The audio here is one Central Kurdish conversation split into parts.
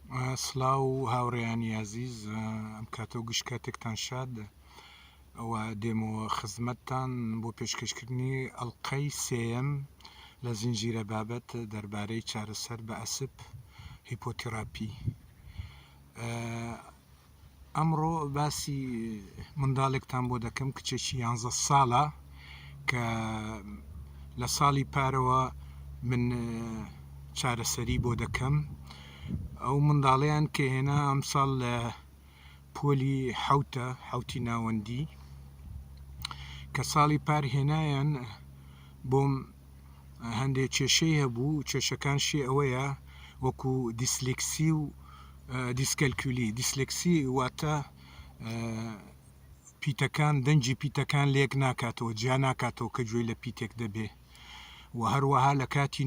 سلااو هاوڕێیانی عەزیز، ئەم کاتەوە گشت کاتێکتان شاد ئەوە دێمە خزمەتتان بۆ پێشکەشکردنی ئەڵلقەی سێەم لە زنجیرە بابەت دەربارەی چارەسەر بە ئەسپ هیپۆتراپی. ئەمڕۆ باسی منداڵێکتان بۆ دەکەم کچێکی 11 ساڵە کە لە ساڵی پارەوە من چارەسەری بۆ دەکەم. ئەو منداڵیان کە هێنا ئەم ساڵ لە پۆلی حوتی ناوەندی کە ساڵی پار هێنایان بۆم هەندێک کێشەی هەبوو. کێشەکانشی ئەوەیە وەکو دیسلێکسی و دیسکەلکولی. دیسلێکسی واتە پیتەکان دەنجی پیتەکان لێک ناکاتەوە، جیا ناکاتەوە کە گوێی لە پیتێک دەبێ و هەروەها لە کاتی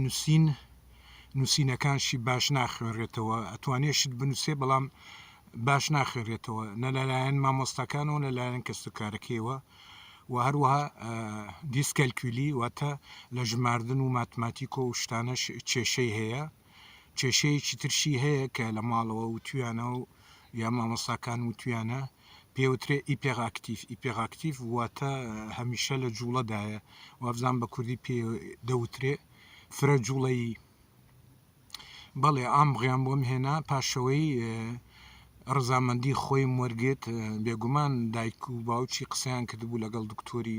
نووسینەکانشی باش ناخوێنرێتەوە. ئەتوانێشت بنووسێ بەڵام باش ناخوێنرێتەوە، نە لەلایەن مامۆستاکانەوە نەلایەن کەسوکارەکەیەوە. و هەروەها دیسکەلکولی واتە لە ژماردن و ماتماتیکۆ و شتانەش کێشەی هەیە. کێشەیەکی ترشی هەیە کە لە ماڵەوە وتویانە و یا مامۆستاکان وتویانە، پێوترێ ئیپێغاکتیڤ واتە هەمیشە لە جوڵەدایە، وابزان بە کوردی پێ دەوترێ فرە جوڵەیی. بەڵێ ئام بغیان بۆم هێنا پاشەوەی ڕزامەندی خۆی وەرگێت. بێگومان دایک و باوکی قسەیان کردبوو لەگەڵ دکتۆری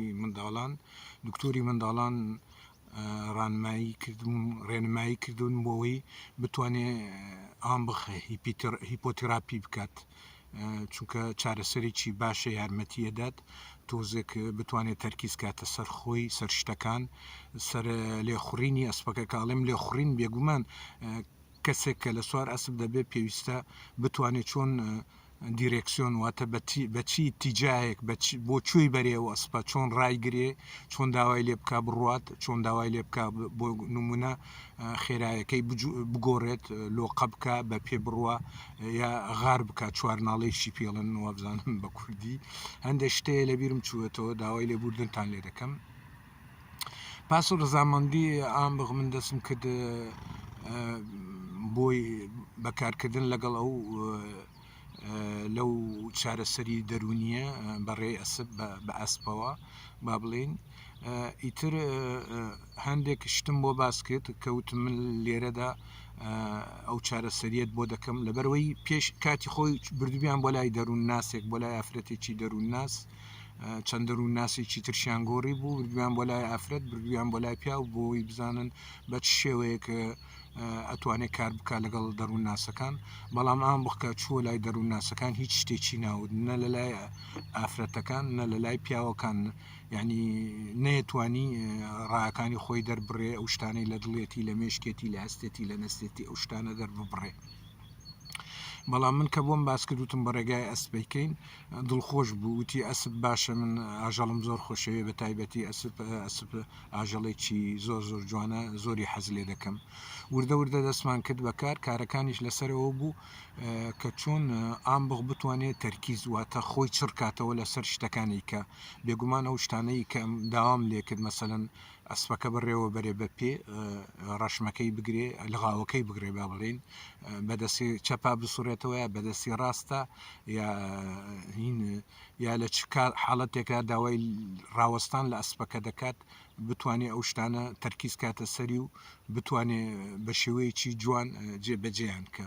منداڵان ڕێنمایی کردوون بۆەوەی بتوانێ ئامبغ هیپۆتراپی بکات، چونکە چارەسەرێکی باشە یارمەتیەدات، تۆزێک بتوانێت تەرکیز کاتە سەر خۆی، سەر شتەکان، سەر لێخوڕینی ئەسپەکە. کاڵێم لێخوڕین بێگومان کەسێک کە لە سوار ئەسب دەبێت پێویستە بتوانێت چۆن دیرێکسیۆن واتە بەچی تیجاهێک بۆ چۆی بەرێەوە ئەسپە چۆن ڕایگرێ، چۆن داوای لێ بک بڕوات، چۆن داوای لێ بک بۆ نمونە خێرایەکەی بگۆڕێت، لۆقە بکە بە پێ بڕوە یا غار بکە، چوارناڵێکی پێڵن وابزانم بە کوردی. هەندێک شتەیە لەبیرم چووەتەوە، داوای لێبوردنتان لێ دەکەم. پاس و ڕزامەندی ئامبغ من دەستم کرد بۆی بەکارکردن لەگەڵ ئەو لەو چارەسەری دەرونیە بەڕێ ئەسب بە ئەسپەوە با بڵێن. ئیتر هەندێک شتم بۆ باس کرد کەوتم من لێرەدا ئەو چارەسەریەت بۆ دەکەم لەبەرەوەی پێش کاتی خۆی بردویان بۆ لای دەروون ناسێک، بۆ لای ئافرەتێکی دەروون ناس، چەند دەروون ناسێکی ترشیان گۆڕی بوو، بردویان بۆ لای ئافرەت، بردویان بۆ لای پیا و بۆی بزانن بە چ شێوەیەک ئەتوانێت کار بکە لەگەڵ دەروون ناسەکان. بەڵام ئام بخکە چووە لای دەروون ناسەکان هیچ شتێکی ناود، نە لە لای ئافرەتەکان نە لە لای پیاوەکان، یعنی نەیەتوانی ڕاکانی خۆی دەربڕێ، ئەو شتانەی لە دڵێتی، لە مێشکێتی، لە هەستێتی، لە نەستێتی ئەو شتانە دەرببڕێ. بەڵام من کە بۆم باس کردوتم بە ڕێگای ئەسپەکەین دڵخۆش بوو، وتی ئەسپ باشە، من ئاژەڵم زۆر خۆشەوێ، بە تایبەتی ئەسپ ئاژەڵێکی زۆر جوانە، زۆری حەز لێ دەکەم. وردە دەستمان کرد بەکار، کارەکانیش لەسەرەوە بوو کە چۆن ئامبغ بتوانێت تەرکیز واتە خۆی چڕکاتەوە لەسەر شتەکانی کە بێگومان ئەو شتانەی کە داوام لێ کرد، مەسەلەن ئەسپەکە بڕێوە بەرێ بە پێ، ڕەشمەکەی بگرێ، لەغاوەکەی بگرێ با بڵێن، بەدەستی چەپا بسوڕێتەوە یا بەدەستی ڕاستە یا لە چ حاڵەتێکا داوای ڕاوەستان لە ئەسپەکە دەکات، بتوانێت ئەو شتانە تەرکیز کاتە سەری و بتوانێت بە شێوەیەکی جوان جێبەجێیان کە.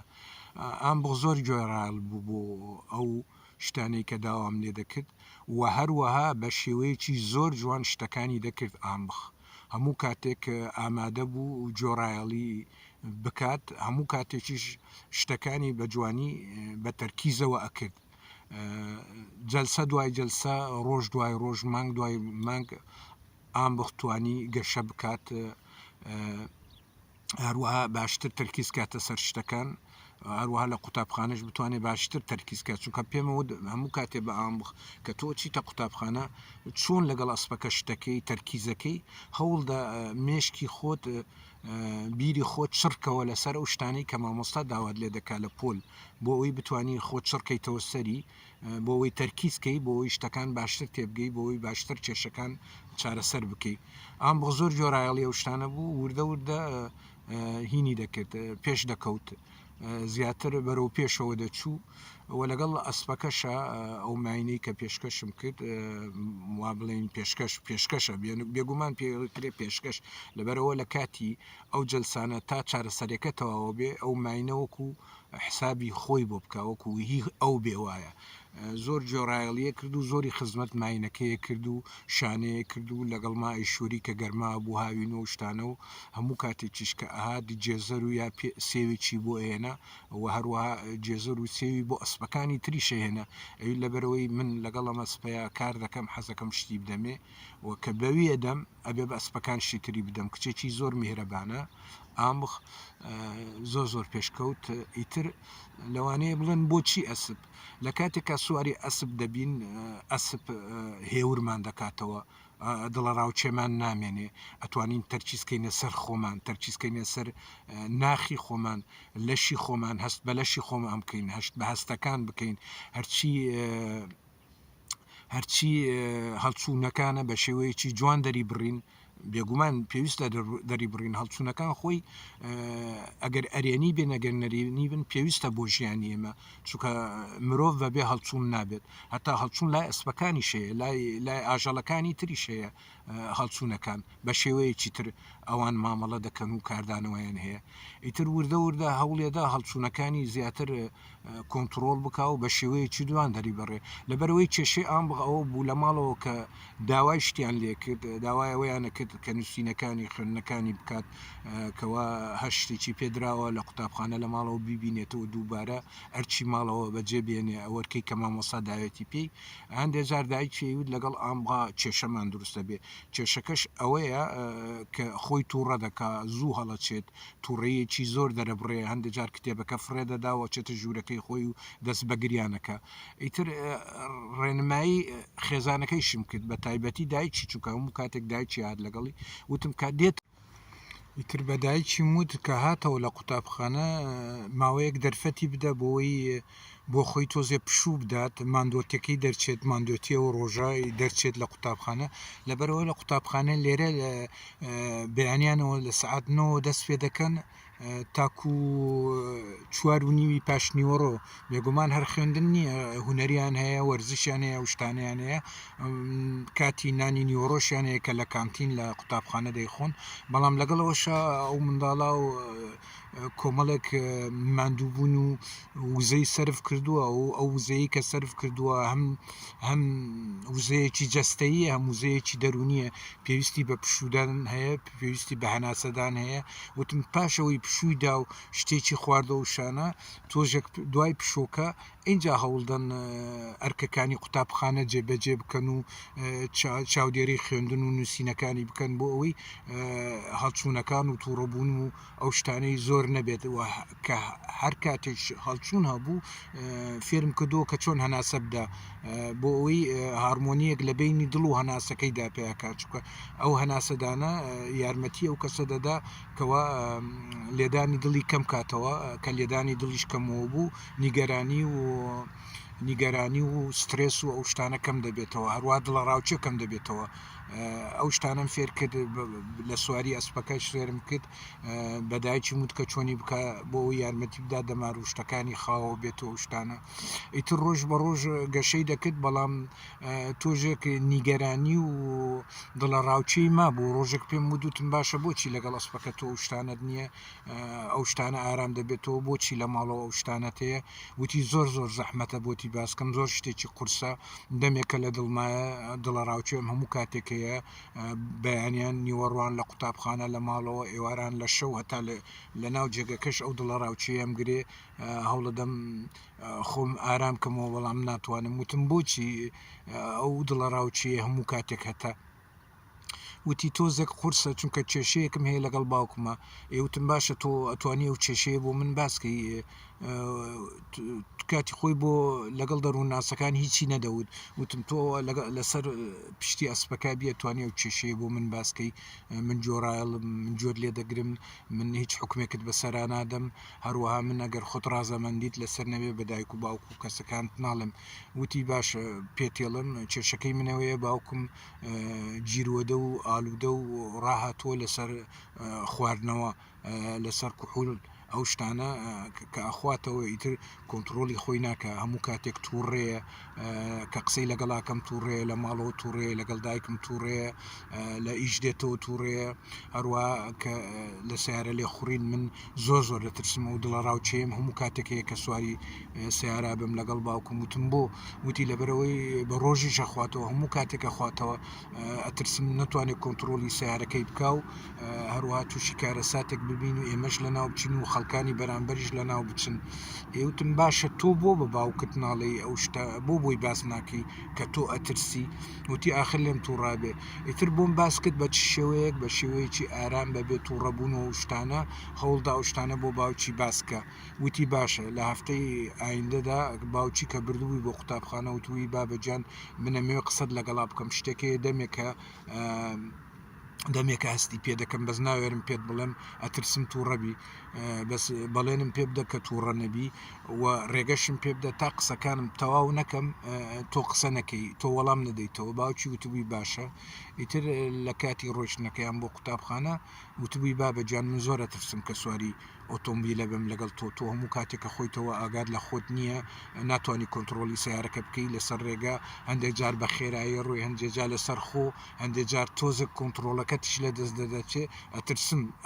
ئامبغ زۆر گوێڕایەڵ بوو بۆ ئەو شتانەی کە داوام لێ دەکرد و هەروەها بە شێوەیەکی زۆر جوان شتەکانی دەکرد. ئامبغ هەموو کاتێک ئامادە بوو و گۆڕایەڵی بکات، هەموو کاتێکیش شتەکانی بە جوانی بە تەرکیزەوە ئەکرد. جەلسە دوای جەلسە، ڕۆژ دوای ڕۆژ، مانگ دوای مانگ ئامبغ توانی گەشە بکات، هەروەها باشتر تەرکیز کاتە سەر شتەکان، هەروەها لە قوتابخانەش بتوانێت باشتر تەرکیز کات، چونکە پێمەوە هەموو کاتێ بە ئامبغ کە تۆ چیتە قوتابخانە چۆن لەگەڵ ئەسپەکە شتەکەی تەرکیزەکەی هەوڵدا مێشکی خۆت، بیری خۆت چڕکەوە لەسەر ئەو شتانەی کە مامۆستا داوات لێ دەکات لە پۆل، بۆ ئەوی بتانی خۆت چڕکەیتەوە سەری، بۆ ئەوەی تەرکیزکەی، بۆ ئەوی شتەکان باشتر تێبگەی، بۆ ئەوی باشتر کێشەکان چارەسەر بکەی. ئامبغ زۆر گۆڕایەڵی ئەو شتانە بوو، وردە هینی دەکرد، پێش دەکەوت زیاتر بەرەو پێشەوە دەچوو و لەگەڵ ئەسپەکەشە ئەو ماینەی کە پێشکەشم کرد وا بڵێن پێشکەشە بێگومان پێکرێ پێشکەش لەبەرەوە لە کاتی ئەو جلسانە تا چارەسەرەکە تەواوە بێ ئەو ماینەوەکو حسابی خۆی بۆ بکە وەکو هی ئەو بێ وایە زۆر جۆرایڵیە کرد و زۆری خزمەت ماینەکەیە کرد و شانەیە کرد و لەگەڵ ما ئیشوری کە گەرما بوو هاوینەوە شتانە و هەموو کاتێکیش کە ئاهادی جێزەر و یا سێوێکی بۆ هێنا و هەروەها جێزەر و سێوی بۆ ئەسپەکانی تریشە هێنا ئەوی لەبەرەوەی من لەگەڵ ئەمە ئەسپەیە کار دەکەم حەزەکەم شتی بدەمێ و کە بەویە دەم ئەبێ بە ئەسپەکان شتی تری بدەم کچێکی زۆر میهرەبانە ئامبخ زۆر پێشکەوت ئیتر لەوانەیە بڵێن بۆچی ئەسب لە کاتێکا سواری ئەسب دەبین ئەسب هێورمان دەکاتەوە دڵە ڕاوچێمان نامێنێ ئەتوانین تەرچیزکەینە سەر خۆمان تەرچیزکەینە سەر ناخی خۆمان لەشی خۆمان هەست بە لەشی خۆمان بکەین هەشت بە هەستەکان بکەین هەرچی هەڵچوونەکانە بە شێوەیەکی جوان دەری بڕین بێگومان پێویستە دەری بڕین هەڵچوونەکان خۆی ئەگەر ئەرێنی بێن ئەگەر نەرێنی بن پێویستە بۆ ژیانی ئێمە چونکە مرۆڤ بەبێ هەڵچوون نابێت هەتا هەڵچوون لای ئەسپەکانی شەیە لای ئاژەڵەکانی تری شەیە هەڵچوونەکان بە شێوەیەکی تر ئەوان مامەڵە دەکەن و کاردانەوەیان هەیە ئیتر وردە هەوڵێدا هەڵچوونەکانی زیاتر کۆنتترۆل بک و بە شێوەیەکی دوان دەری بڕێ لەبەرەوەی کێشەی ئام بەەوە بوو لە ماڵەوە کە داوای شتیان لێ کرد داوای ئەوەیانە کرد کە نووسینەکانی خوێندنەکانی بکات کەوا هەشتێکی پێدراوە لە قوتابخانە لە ماڵەوە بیبینێتەوە دووبارە ئەرچی ماڵەوە بەجێ بێنێ ئەوەرکەی کە مامۆسا داوێتی پێی هەندێک جار دایکێوت لەگەڵ ئامغا کێشەمان دروستە بێ کێشەکەش ئەوەیە کە خۆی تووڕە دەکا زوو هەڵەچێت تووڕەیەکی زۆر دەرەبڕێ هەندێک جار کتێبەکە فرێدەداوە چێتە ژوورەکەی خۆی و دەست بەگریانەکە ئیتر ڕێنمایی خێزانەکەی شم کرد بە تایبەتی دایکی چووکە هەموو کاتێک دایکی هات لەگەڵی وتم کا دێت ئیتر بەدایکی وت کە هاتەوە لە قوتابخانە ماوەیەک دەرفەتی بدە بۆ خۆی تۆزێ پشوو بدات ماندۆتەکەی دەرچێت ماندۆتیە و ڕۆژای دەرچێت لە قوتابخانە لەبەرەوە لە قوتابخانە لێرە بەیانیانەوە لە سعاتنەوە دەست پێ دەکەن تاکو 4:30 پاشنیوەڕۆ بێگومان هەر خوێندن نییە هوەریان هەیە وەرزشیان هەیە شتانیان هەیە کاتی نانی نیوەڕۆشیان هەیە کە لە کانتین لە قوتابخانە دەیخۆن بەڵام لەگەڵەوەشە ئەو منداڵا و کۆمەڵێک ماندووبوون و وزەی سرف کردووە و ئەو وزەیە کە سرف کردووە هەم وزەیەکی جەستەیە هەم وزەیەکی دەرونیە پێویستی بە پشودان هەیە پێویستی بە هەناسەدان هەیە وتم پاشەوەی پشوویدا و شتێکی خواردە و شانە تۆژێک دوای پشۆکە اینجا هەوڵدەن ئەرکەکانی قوتابخانە جێبەجێ بکەن و چاودێری خوێندن و نووسینەکانی بکەن بۆ ئەوەی هەڵچوونەکان و تووڕەبوون و ئەو شتانەی زۆر نەبێت کە هەر کاتێک هەڵچوون هەبوو فێرم کردو کە چۆن هەناسە بدا بۆ ئەوەی هارمۆنیەک لە بینی دڵ و هەناسەکەیدا پێیاکات چکە ئەو هەناسەدانە یارمەتی ئەو کەسە دەدا کەوا لێدانی دڵی کەم کاتەوە کە لێدانی دڵیش کەمەوە بوو نیگەرانی و سترێس و ئەو شتانە کەم دەبێتەوە هەروە دڵە ڕاوچە کەم دەبێتەوە ئەو شتانم فێر کرد لە سواری ئەسپەکە شێرم کرد بەدایکی وت کە چۆنی بکە بۆ یارمەتی بدا دەمار و شتەکانی خاوە بێتەوە شتانە ئیتر ڕۆژ بە ڕۆژ گەشەی دەکرد بەڵام تۆژێک نیگەرانی و دڵە ڕاوچەی ما بۆ ڕۆژێک پێم وتم باشە بۆچی لەگەڵ ئەسپەکە تۆ شتانت نییە ئەو شتانە ئارام دەبێتەوە بۆچی لە ماڵەوە ئەو شتانەت هەیە وتی زۆر زەحمەتە بۆتی باسکەم زۆر شتێکی قورسە دەمێکە لە دڵمایە دڵە ڕاوچێم هەموو کاتێک بەیانیان نیوەڕوان لە قوتابخانە لە ماڵەوە ئێواران لە شەو هەتا لە ناو جێگەکەش ئەو دڵە ڕاوچەیەم گرێ هەوڵەدەم خۆم ئارام کەمەوە بەڵام ناتوانم وتم بۆچی ئەو دڵە ڕاوچەیە هەموو کاتێک هەتا وتی تۆزێک قورسە چونکە کێشەیەکم هەیە لەگەڵ باوکمە ئێوتم باشە تۆ ئەتوانی ئەو کێشەیە بۆ من باسکەی کاتی خۆی بۆ لەگەڵ دەروونناسەکان هیچی نەدەوت وتم تۆ لەسەر پشتی ئەسپەکە بیە توانی ئەو کێشەیە بۆ من باسکەی من جۆرایڵم من جۆر لێ دەگرم من هیچ حکومێکت بەسەرا نادەم هەروەها من ئەگەر خۆت ڕازەمەندیت لەسەر نەبێ بە دایک و باوک و کەسەکانت ناڵم وتی باشە پێتێڵم کێشەکەی منەوەیە باوکم گیرۆدە و ئالوودە و ڕاهاتۆ لەسەر خواردنەوە لەسەر کوحول ئەو شتانە کە ئەخواتەوە ئیتر کۆنتترۆلی خۆی ناکە هەموو کاتێک تووڕێە کە قسەی لەگەڵاکەم تووڕێ لە ماڵەوە تووڕێ لەگەڵ دایکم تووڕێ لە ئیش دێتەوە تووڕێ هەروە کە لە سیارە لێ خوڕین من زۆر دەترسمە و دڵە ڕاوچێم هەموو کاتێکەیە کە سواری سیارا بم لەگەڵ باوکم وتم بۆ وتی لەبەرەوەی بە ڕۆژی شەخواتەوە هەموو کاتێکە خواتەوە ئەترسم نتوانێت کۆنتترۆلی سیارەکەی بکە و هەروە تووشی کارە ساتێک ببین و ئێمەش لە ناو بچین و خەڵکانی بەرامبەریش لە ناو بچن ئێوتم باشە تۆ بۆ بە باوکت ناڵێ ئەو شتە بۆی باس ناکەی کە تۆ ئەترسی وتی ئاخر لێم تووڕابێ ئیتر بۆم باسکت بە چ شێوەیەک بە شێوەیەکی ئارام بەبێت تووڕەبوون و شتانە هەوڵدا ئەو شتانە بۆ باوکی باسکە وتی باشە لە هەفتەی ئایندەدا باوکی کە بردووی بۆ قوتابخانە وتوی بابەجان منەمەوێ قسەت لەگەڵا بکەم شتێکی دەمێکە هەستی پێ دەکەم بەس ناوێرم پێت بڵێم ئەترسم تووڕەبی بەس بەڵێنم پێ بدە کە تووڕە نەبی و ڕێگەشم پێ بدە تا قسەکانم تەواو نەکەم تۆ قسە نەکەی تۆ وەڵام نەدەیتەوە باوکی وتبووی باشە ئیتر لە کاتی ڕۆیشتنەکەیان بۆ قوتابخانە وتبووی بابەجان من زۆرە ترسم کە سواری ئۆتۆمبیلە بم لەگەڵ تۆ هەموو کاتێکە خۆیتەوە ئاگاد لە خۆت نییە ناتوانانی کۆنتترۆلی سیارەکە بکەی لەسەر ڕێگا هەندێک جار بە خێرایی ڕووی هەندێک جار لەسەر خۆ هەندێک جار تۆزە کۆنتترۆلەکەتیش لە دەست دەدەچێ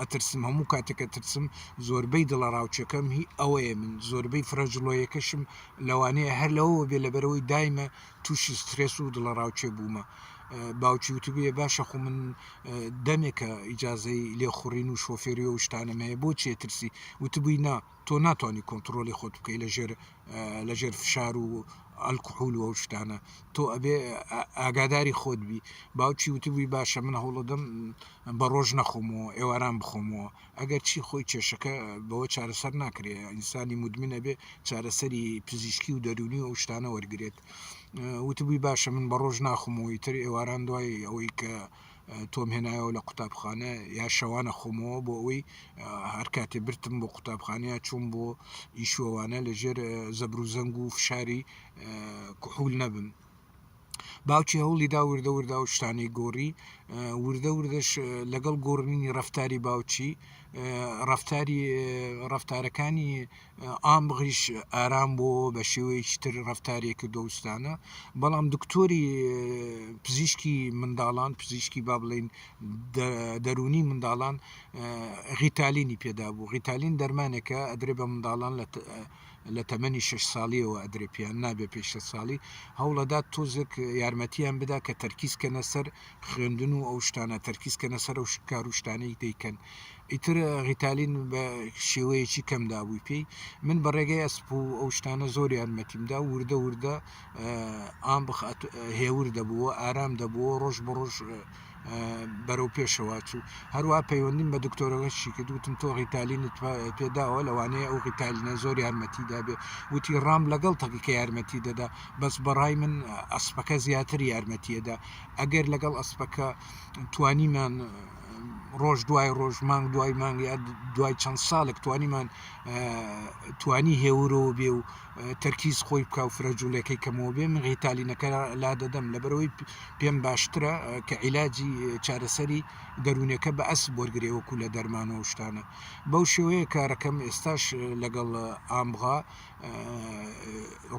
ئەترسم هەموو کاتێکە ترسم زۆربەی دڵە ڕاوچەکەم هی ئەوەیە من زۆربەی فرەجڵۆیەکەشم لەوانەیە هەر لەوە بێ لەبەرەوەی دایمە تووشی سترێس و دڵە ڕاوچێ بوومە باوکی وتبێ باشە خو من دەمێکە ئیجازەی لێخوڕین و شۆفێری و شتانەمەیە بۆ چێ ترسی وتبووی نا تۆ ناتوانانی کۆنتترۆلی خۆت بکەی لەژێر فشار و ئەلکحول و ئەو شتانە تۆ ئەبێ ئاگاداری خۆت بی باوکی وتبووی باشە من هەوڵەدەم بە ڕۆژ نەخۆمەوە ئێواران بخۆمەوە ئەگەر چی خۆی کێشەکە بەوە چارەسەر ناکرێ ئینسانی مدمنە بێ چارەسەری پزیشکی و دەرونی و ئەو شتانە وەرگێت وتبووی باشە من بە ڕۆژ ناخۆمەوەی تر ئێواران دوای ئەوەی کە تۆم هێنایەوە لە قوتابخانە یا شەوانە خۆمەوە بۆ ئەوەی هەر کاتێ برتم بۆ قوتابخانەیە چوون بۆ ئیشوەوانە لەژێر زەبر و زەنگ و فشاری کوحول نەبن باوکی هەوڵی دا وردە و شتانی گۆڕی وردەش لەگەڵ گۆڕنی ڕەفتاری باوکی ڕەفتارەکانی ئام بغریش ئارام بۆ بە شێوەیەکی تر ڕەفتارێکی دۆستانە بەڵام دکتۆری پزیشکی منداڵان پزیشکی با بڵێن دەرونی منداڵان غیتالینی پێدا بوو غیتالین دەرمانێکە ئەدرێ بە منداڵان لە تەمەنی 6 ساڵیەوە ئەدرێ پێیان نابێ پێش 6 ساڵی هەوڵەدا تۆزێک یارمەتیان بدا کە تەرکیزکەنە سەر خوێندن و ئەو شتانە تەرکیزکەنە سەر ئەو کار و شتانەی دەیکەن ئیتر غیتالین بە شێوەیەکی کەمدا بووی پێی من بە ڕێگەی ئەسپ و ئەو شتانە زۆر یارمەتیمدا وردە ئام هێور دەبووە ئارام دەبووە ڕۆژ بە ڕۆژ بەرەو پێشەوە چوو هەروە پەیوەندیم بە دکتۆرەوەشی کرد وتم تۆ غیتالینت پێداوە لەوانەیە ئەو غیتالینە زۆر یارمەتیدا بێ وتی ڕام لەگەڵ تەقیکە یارمەتی دەدا بەس بەڕای من ئەسپەکە زیاتر یارمەتیەدا ئەگەر لەگەڵ ئەسپەکە توانیمان ڕۆژ دوای ڕۆژ مانگ دوای مانگ یا دوای چەند ساڵێک توانی هێورەوە بێ و تەرکیز خۆی بکە و فرەجوولەکەی کەمەوە بێ من غیتالینەکە لا دەدەم لەبەرەوەی پێم باشترە کە عیلاجی چارەسەری دەرونەکە بە ئەسپ وەرگێ وەکو لە دەرمانەوە شتانە بەو شێوەیە کارەکەم ئێستاش لەگەڵ ئامغا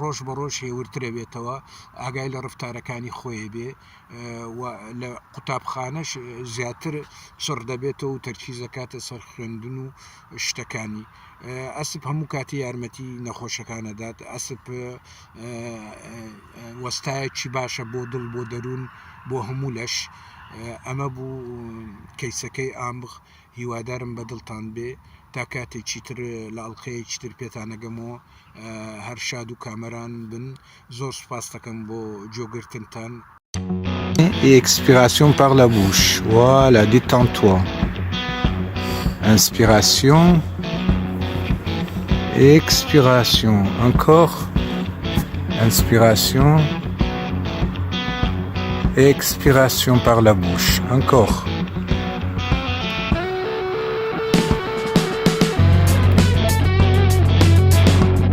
ڕۆژ بە ڕۆژ هێورترە بێتەوە ئاگای لە ڕفتارەکانی خۆی بێ و لە قوتابخانەش زیاتر چڕ دەبێتەوە و تەرکیزەکاتە سەر خوێندن و شتەکانی ئەسپ هەموو کاتی یارمەتی نەخۆشەکانەدات ئەسپ وەستایەکی باشە بۆ دڵ بۆ دەروون بۆ هەموو لەش ئەمە بوو کەیسەکەی ئامبغ هیوادارم بە دڵتان بێ تا کاتێکی تر لە ئەڵقەیەکی تر پێتانەگەمەوە هەر شاد و کامەران بن زۆر سوپاس دەکەم بۆ جۆگرتنتان. Et expiration par la bouche. Voilà, détends-toi. Inspiration. Expiration. Encore. Inspiration. Expiration par la bouche. Encore.